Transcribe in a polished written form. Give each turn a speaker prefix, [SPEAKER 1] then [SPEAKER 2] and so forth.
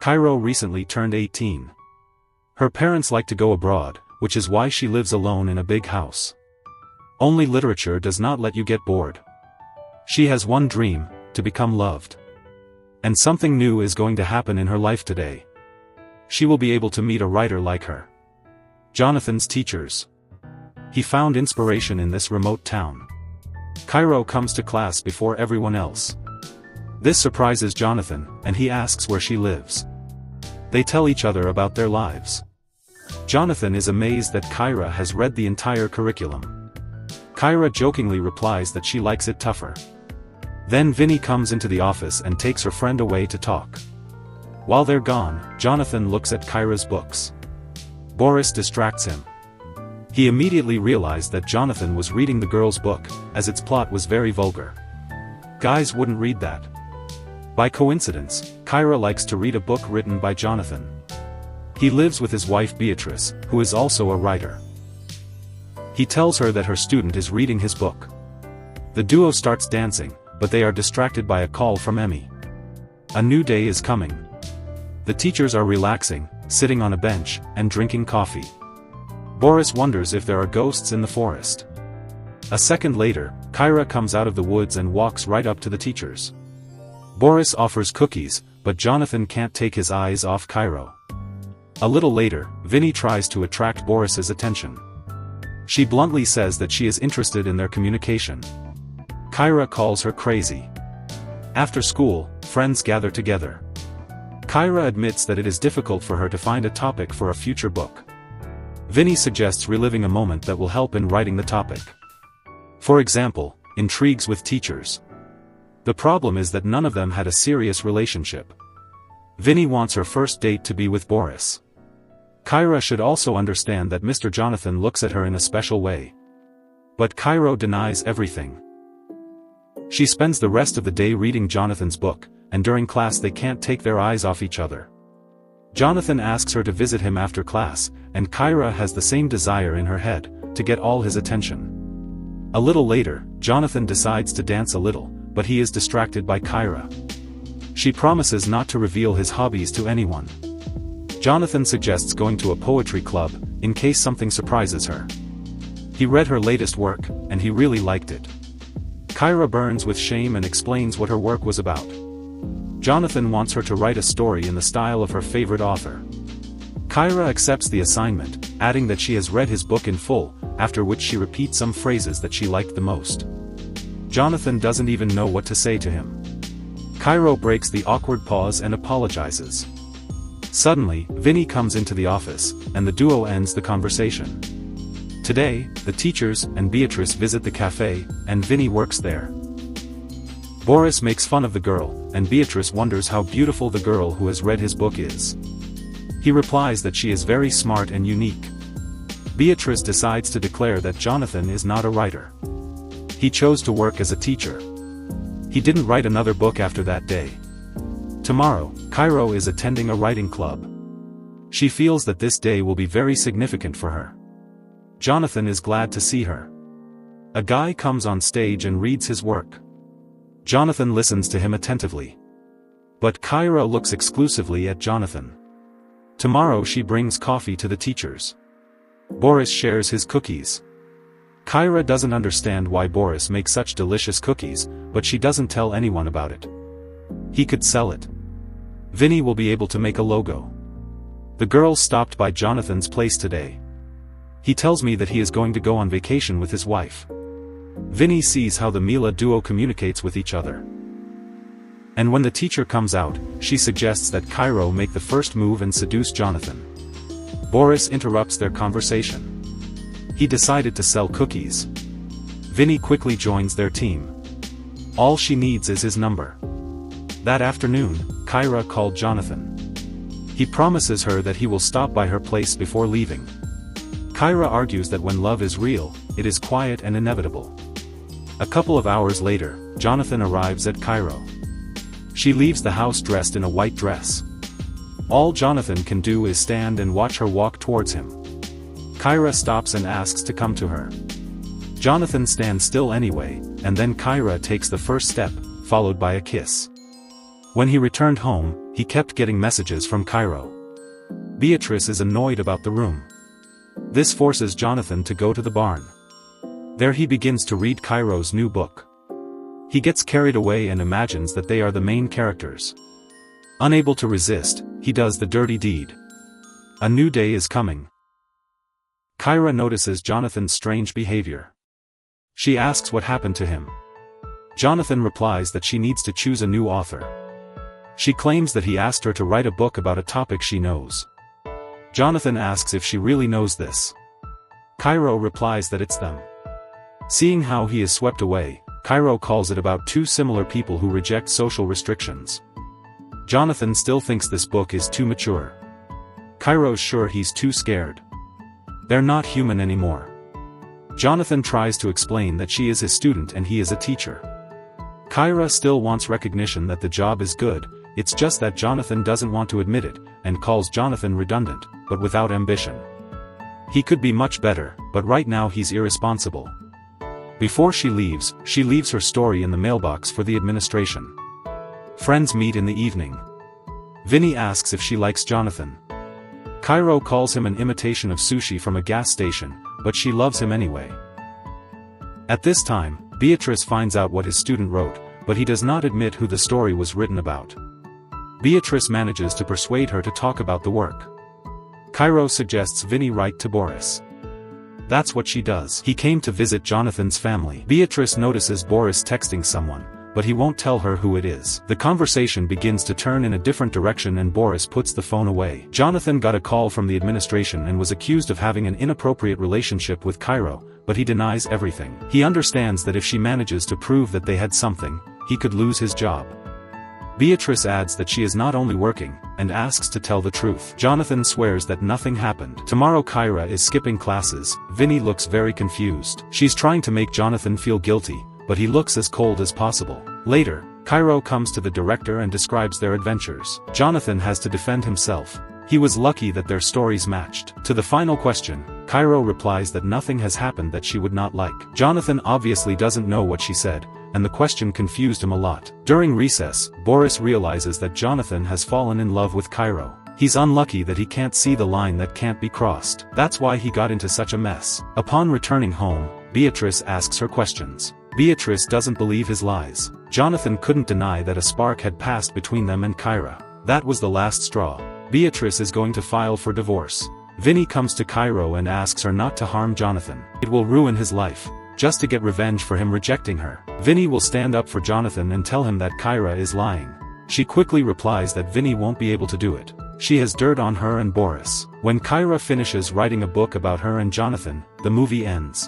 [SPEAKER 1] Cairo recently turned 18. Her parents like to go abroad, which is why she lives alone in a big house. Only literature does not let you get bored. She has one dream, to become loved. And something new is going to happen in her life today. She will be able to meet a writer like her. Jonathan's teachers. He found inspiration in this remote town. Cairo comes to class before everyone else. This surprises Jonathan, and he asks where she lives. They tell each other about their lives. Jonathan is amazed that Cairo has read the entire curriculum. Cairo jokingly replies that she likes it tougher. Then Vinny comes into the office and takes her friend away to talk. While they're gone, Jonathan looks at Cairo's books. Boris distracts him. He immediately realized that Jonathan was reading the girl's book, as its plot was very vulgar. Guys wouldn't read that. By coincidence, Cairo likes to read a book written by Jonathan. He lives with his wife Beatrice, who is also a writer. He tells her that her student is reading his book. The duo starts dancing, but they are distracted by a call from Emmy. A new day is coming. The teachers are relaxing, sitting on a bench, and drinking coffee. Boris wonders if there are ghosts in the forest. A second later, Cairo comes out of the woods and walks right up to the teachers. Boris offers cookies, but Jonathan can't take his eyes off Cairo. A little later, Vinny tries to attract Boris's attention. She bluntly says that she is interested in their communication. Cairo calls her crazy. After school, friends gather together. Cairo admits that it is difficult for her to find a topic for a future book. Vinny suggests reliving a moment that will help in writing the topic. For example, intrigues with teachers. The problem is that none of them had a serious relationship. Vinny wants her first date to be with Boris. Cairo should also understand that Mr. Jonathan looks at her in a special way. But Cairo denies everything. She spends the rest of the day reading Jonathan's book, and during class they can't take their eyes off each other. Jonathan asks her to visit him after class, and Cairo has the same desire in her head, to get all his attention. A little later, Jonathan decides to dance a little, but he is distracted by Cairo. She promises not to reveal his hobbies to anyone. Jonathan suggests going to a poetry club, in case something surprises her. He read her latest work, and he really liked it. Cairo burns with shame and explains what her work was about. Jonathan wants her to write a story in the style of her favorite author. Cairo accepts the assignment, adding that she has read his book in full, after which she repeats some phrases that she liked the most. Jonathan doesn't even know what to say to him. Cairo breaks the awkward pause and apologizes. Suddenly, Vinny comes into the office, and the duo ends the conversation. Today, the teachers and Beatrice visit the cafe, and Vinny works there. Boris makes fun of the girl, and Beatrice wonders how beautiful the girl who has read his book is. He replies that she is very smart and unique. Beatrice decides to declare that Jonathan is not a writer. He chose to work as a teacher. He didn't write another book after that day. Tomorrow, Cairo is attending a writing club. She feels that this day will be very significant for her. Jonathan is glad to see her. A guy comes on stage and reads his work. Jonathan listens to him attentively. But Cairo looks exclusively at Jonathan. Tomorrow she brings coffee to the teachers. Boris shares his cookies. Cairo doesn't understand why Boris makes such delicious cookies, but she doesn't tell anyone about it. He could sell it. Vinny will be able to make a logo. The girls stopped by Jonathan's place today. He tells me that he is going to go on vacation with his wife. Vinny sees how the Mila duo communicates with each other. And when the teacher comes out, she suggests that Cairo make the first move and seduce Jonathan. Boris interrupts their conversation. He decided to sell cookies. Vinny quickly joins their team. All she needs is his number. That afternoon, Cairo called Jonathan. He promises her that he will stop by her place before leaving. Cairo argues that when love is real, it is quiet and inevitable. A couple of hours later, Jonathan arrives at Cairo. She leaves the house dressed in a white dress. All Jonathan can do is stand and watch her walk towards him. Cairo stops and asks to come to her. Jonathan stands still anyway, and then Cairo takes the first step, followed by a kiss. When he returned home, he kept getting messages from Cairo. Beatrice is annoyed about the room. This forces Jonathan to go to the barn. There he begins to read Cairo's new book. He gets carried away and imagines that they are the main characters. Unable to resist, he does the dirty deed. A new day is coming. Kyra notices Jonathan's strange behavior. She asks what happened to him. Jonathan replies that she needs to choose a new author. She claims that he asked her to write a book about a topic she knows. Jonathan asks if she really knows this. Cairo replies that it's them. Seeing how he is swept away, Cairo calls it about two similar people who reject social restrictions. Jonathan still thinks this book is too mature. Cairo's sure he's too scared. They're not human anymore. Jonathan tries to explain that she is his student and he is a teacher. Kyra still wants recognition that the job is good, it's just that Jonathan doesn't want to admit it, and calls Jonathan redundant, but without ambition. He could be much better, but right now he's irresponsible. Before she leaves her story in the mailbox for the administration. Friends meet in the evening. Vinny asks if she likes Jonathan. Cairo calls him an imitation of sushi from a gas station, but she loves him anyway. At this time, Beatrice finds out what his student wrote, but he does not admit who the story was written about. Beatrice manages to persuade her to talk about the work. Cairo suggests Vinny write to Boris. That's what she does. He came to visit Jonathan's family. Beatrice notices Boris texting someone, but he won't tell her who it is. The conversation begins to turn in a different direction and Boris puts the phone away. Jonathan got a call from the administration and was accused of having an inappropriate relationship with Cairo, but he denies everything. He understands that if she manages to prove that they had something, he could lose his job. Beatrice adds that she is not only working, and asks to tell the truth. Jonathan swears that nothing happened. Tomorrow Kyra is skipping classes. Vinny looks very confused. She's trying to make Jonathan feel guilty, but he looks as cold as possible. Later, Cairo comes to the director and describes their adventures. Jonathan has to defend himself. He was lucky that their stories matched. To the final question, Cairo replies that nothing has happened that she would not like. Jonathan obviously doesn't know what she said, and the question confused him a lot. During recess, Boris realizes that Jonathan has fallen in love with Cairo. He's unlucky that he can't see the line that can't be crossed. That's why he got into such a mess. Upon returning home, Beatrice asks her questions. Beatrice doesn't believe his lies. Jonathan couldn't deny that a spark had passed between them and Cairo. That was the last straw. Beatrice is going to file for divorce. Vinny comes to Cairo and asks her not to harm Jonathan. It will ruin his life, just to get revenge for him rejecting her. Vinny will stand up for Jonathan and tell him that Cairo is lying. She quickly replies that Vinny won't be able to do it. She has dirt on her and Boris. When Cairo finishes writing a book about her and Jonathan, the movie ends.